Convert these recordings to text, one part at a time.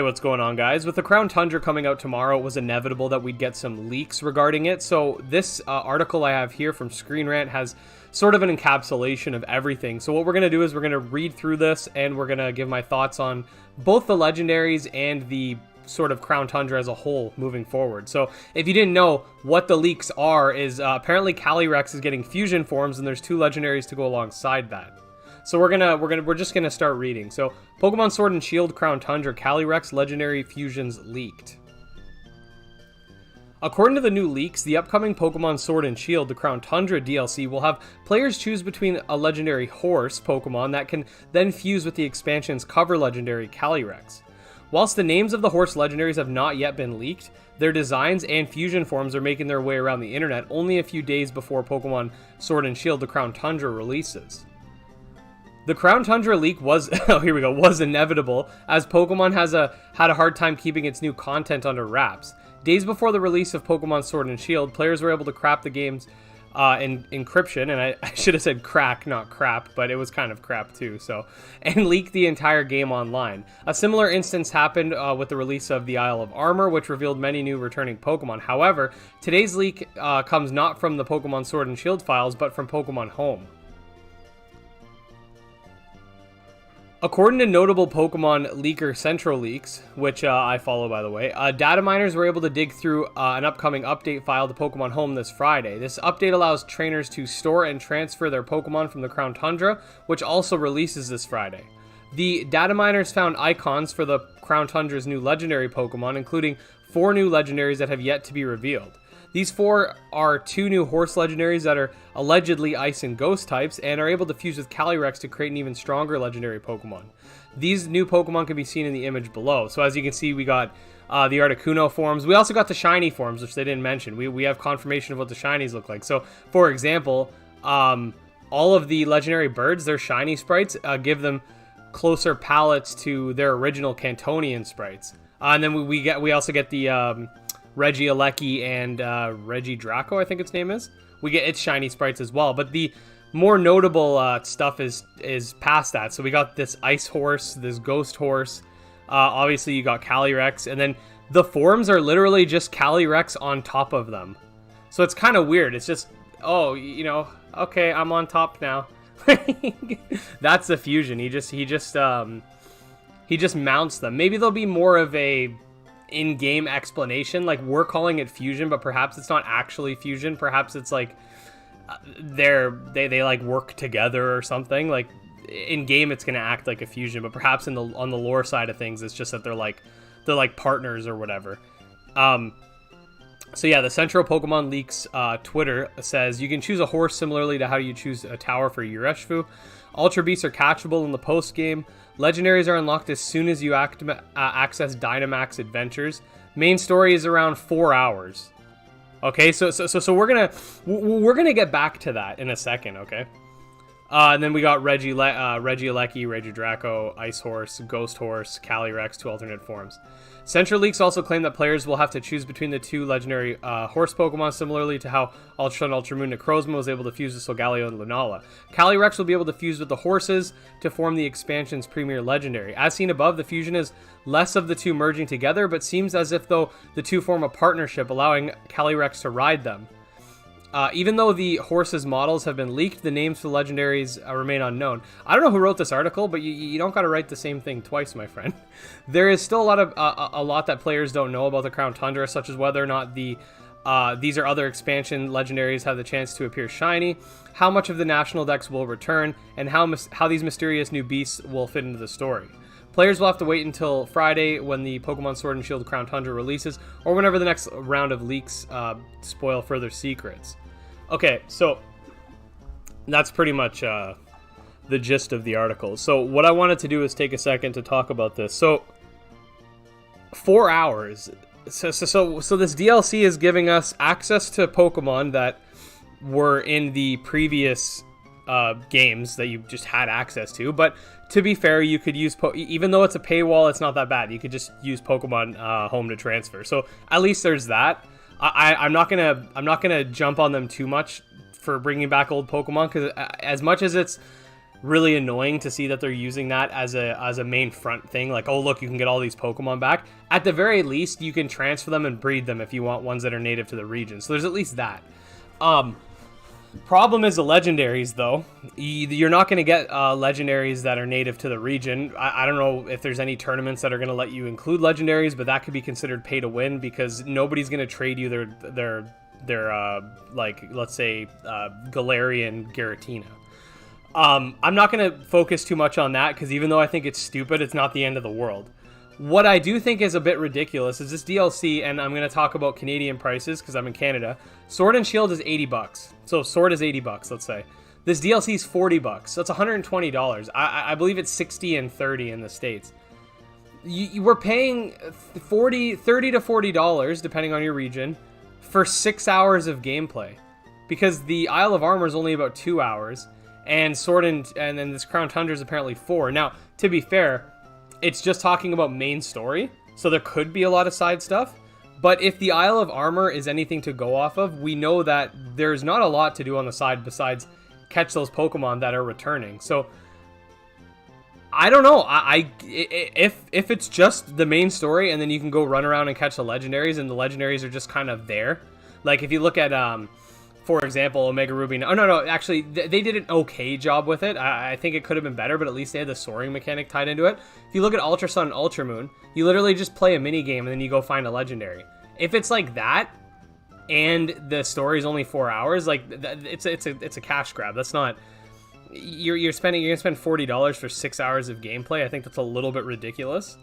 what's going on, guys? With the Crown Tundra coming out tomorrow, it was inevitable that we'd get some leaks regarding it. So this article I have here from Screen Rant has sort of an encapsulation of everything. So what we're going to do is we're going to read through this, and we're going to give my thoughts on both the legendaries and the sort of Crown Tundra as a whole moving forward. So if you didn't know, what the leaks are is apparently Calyrex is getting fusion forms, and there's 2 legendaries to go alongside that. So we're just gonna start reading. So Pokemon Sword and Shield Crown Tundra Calyrex legendary fusions leaked. According to the new leaks, the upcoming Pokemon Sword and Shield, the Crown Tundra DLC, will have players choose between a legendary horse Pokemon that can then fuse with the expansion's cover legendary Calyrex. Whilst the names of the horse legendaries have not yet been leaked, their designs and fusion forms are making their way around the internet only a few days before Pokemon Sword and Shield, the Crown Tundra releases. The Crown Tundra leak was inevitable, as Pokemon had a hard time keeping its new content under wraps. Days before the release of Pokemon Sword and Shield, players were able to crack the game's encryption, and I should have said crack, not crap, but it was kind of crap too, and leak the entire game online. A similar instance happened with the release of the Isle of Armor, which revealed many new returning Pokemon. However, today's leak comes not from the Pokemon Sword and Shield files, but from Pokemon Home. According to notable Pokemon leaker Central Leaks, which I follow by the way, data miners were able to dig through an upcoming update file to Pokemon Home this Friday. This update allows trainers to store and transfer their Pokemon from the Crown Tundra, which also releases this Friday. The data miners found icons for the Crown Tundra's new legendary Pokemon, including 4 new legendaries that have yet to be revealed. These 4 are 2 new horse legendaries that are allegedly ice and ghost types and are able to fuse with Calyrex to create an even stronger legendary Pokemon. These new Pokemon can be seen in the image below. So as you can see, we got the Articuno forms. We also got the shiny forms, which they didn't mention. We have confirmation of what the shinies look like. So for example, all of the legendary birds, their shiny sprites, give them closer palettes to their original Cantonian sprites. And then we also get the Regi Alecki and Regi Draco, I think its name is. We get its shiny sprites as well, but the more notable stuff is past that. So we got this Ice Horse, this Ghost Horse. Obviously, you got Calyrex, and then the forms are literally just Calyrex on top of them. So it's kind of weird. It's just, oh, okay, I'm on top now. That's the fusion. He just mounts them. Maybe there'll be more of a in-game explanation, like we're calling it fusion, but perhaps it's not actually fusion. Perhaps it's like they like work together or something. Like in game it's gonna act like a fusion, but perhaps on the lore side of things it's just that they're like partners or whatever. So yeah, the Central Pokemon Leaks Twitter says you can choose a horse similarly to how you choose a tower for Ureshfu. Ultra Beasts are catchable in the post game. Legendaries are unlocked as soon as you access Dynamax Adventures. Main story is around 4 hours. Okay, so we're gonna get back to that in a second. Okay, and then we got Regi Alecki, Regi Draco, Ice Horse, Ghost Horse, Calyrex, 2 alternate forms. Central Leaks also claim that players will have to choose between the 2 legendary horse Pokemon, similarly to how Ultra Sun, Ultra Moon Necrozma was able to fuse with Solgaleo and Lunala. Calyrex will be able to fuse with the horses to form the expansion's premier legendary. As seen above, the fusion is less of the 2 merging together, but seems as if though the 2 form a partnership, allowing Calyrex to ride them. Even though the horses' models have been leaked, the names for the legendaries remain unknown. I don't know who wrote this article, but you don't got to write the same thing twice, my friend. There is still a lot that players don't know about the Crown Tundra, such as whether or not these are other expansion legendaries have the chance to appear shiny, how much of the national decks will return, and how these mysterious new beasts will fit into the story. Players will have to wait until Friday when the Pokemon Sword and Shield Crown Tundra releases, or whenever the next round of leaks spoil further secrets. Okay, so that's pretty much the gist of the article. So what I wanted to do is take a second to talk about this. So 4 hours. So this DLC is giving us access to Pokemon that were in the previous games that you just had access to. But to be fair, you could use even though it's a paywall, it's not that bad. You could just use Pokemon Home to transfer. So at least there's that. I'm not gonna jump on them too much for bringing back old Pokemon, because as much as it's really annoying to see that they're using that as a main front thing. Like, oh, look, you can get all these Pokemon back. At the very least, you can transfer them and breed them if you want ones that are native to the region. So there's at least that. Problem is the legendaries, though. You're not going to get legendaries that are native to the region. I don't know if there's any tournaments that are going to let you include legendaries, but that could be considered pay to win because nobody's going to trade you their like, let's say, Galarian Giratina. I'm not going to focus too much on that because even though I think it's stupid, it's not the end of the world. What I do think is a bit ridiculous is this DLC, and I'm going to talk about Canadian prices because I'm in Canada. Sword and Shield is $80. So Sword is $80, let's say. This DLC is $40. So it's $120. I believe it's $60 and $30 in the States. You were paying $30 to $40, depending on your region, for 6 hours of gameplay. Because the Isle of Armor is only about 2 hours, and Sword and then this Crown Tundra is apparently 4. Now, to be fair, it's just talking about main story, so there could be a lot of side stuff. But if the Isle of Armor is anything to go off of, we know that there's not a lot to do on the side besides catch those Pokemon that are returning. So I don't know. If it's just the main story and then you can go run around and catch the legendaries, and the legendaries are just kind of there. Like if you look at for example, Omega Ruby. Oh, no, actually, they did an okay job with it. I think it could have been better, but at least they had the soaring mechanic tied into it. If you look at Ultra Sun and Ultra Moon, you literally just play a mini game and then you go find a legendary. If it's like that, and the story is only 4 hours, like it's a cash grab. That's not. You're gonna spend $40 for 6 hours of gameplay. I think that's a little bit ridiculous.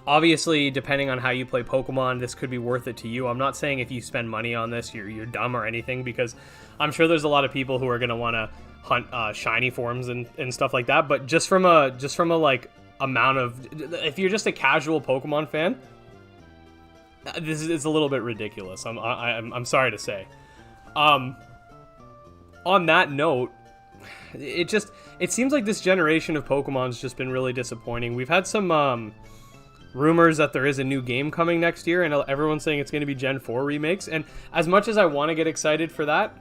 Obviously, depending on how you play Pokemon, this could be worth it to you. I'm not saying if you spend money on this, you're dumb or anything, because I'm sure there's a lot of people who are going to want to hunt shiny forms and stuff like that. But just from a like amount of, if you're just a casual Pokemon fan, this is a little bit ridiculous. I'm sorry to say. On that note, it seems like this generation of Pokemon's just been really disappointing. We've had some rumors that there is a new game coming next year, and everyone's saying it's going to be Gen 4 remakes. And as much as I want to get excited for that,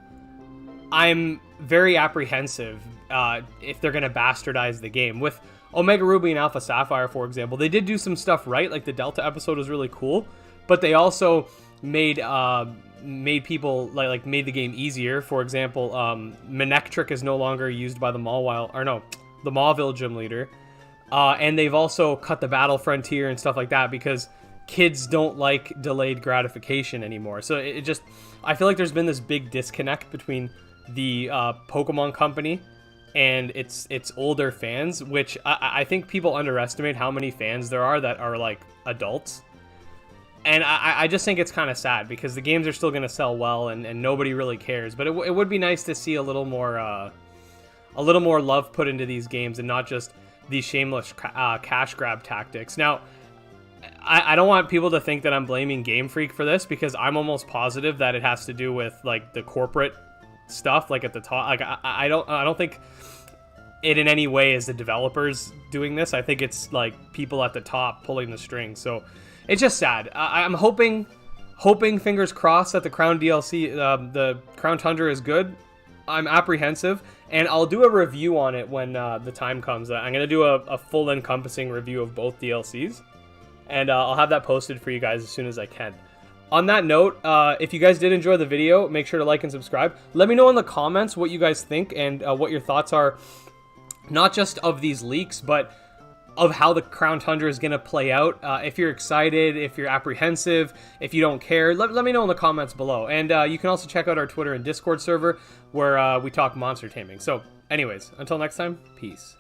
I'm very apprehensive if they're going to bastardize the game. With Omega Ruby and Alpha Sapphire, for example, they did do some stuff right. Like the Delta episode was really cool, but they also made people made the game easier. For example, Manectric is no longer used by the Mauville gym leader. And they've also cut the battle frontier and stuff like that because kids don't like delayed gratification anymore. So I feel like there's been this big disconnect between the Pokemon company and its older fans, which I think people underestimate how many fans there are that are like adults. And I just think it's kind of sad because the games are still going to sell well and nobody really cares. But it would be nice to see a little more love put into these games and not just these shameless cash grab tactics. Now, I don't want people to think that I'm blaming Game Freak for this because I'm almost positive that it has to do with like the corporate stuff, like at the top. Like I don't think it in any way is the developers doing this. I think it's like people at the top pulling the strings. So it's just sad. I'm hoping, fingers crossed, that the Crown DLC, the Crown Tundra is good. I'm apprehensive, and I'll do a review on it when the time comes. I'm going to do a full encompassing review of both DLCs, and I'll have that posted for you guys as soon as I can. On that note, if you guys did enjoy the video, make sure to like and subscribe. Let me know in the comments what you guys think and what your thoughts are, not just of these leaks, but of how the Crown Tundra is going to play out. If you're excited, if you're apprehensive, if you don't care, let me know in the comments below. And you can also check out our Twitter and Discord server where we talk monster taming. So anyways, until next time, peace.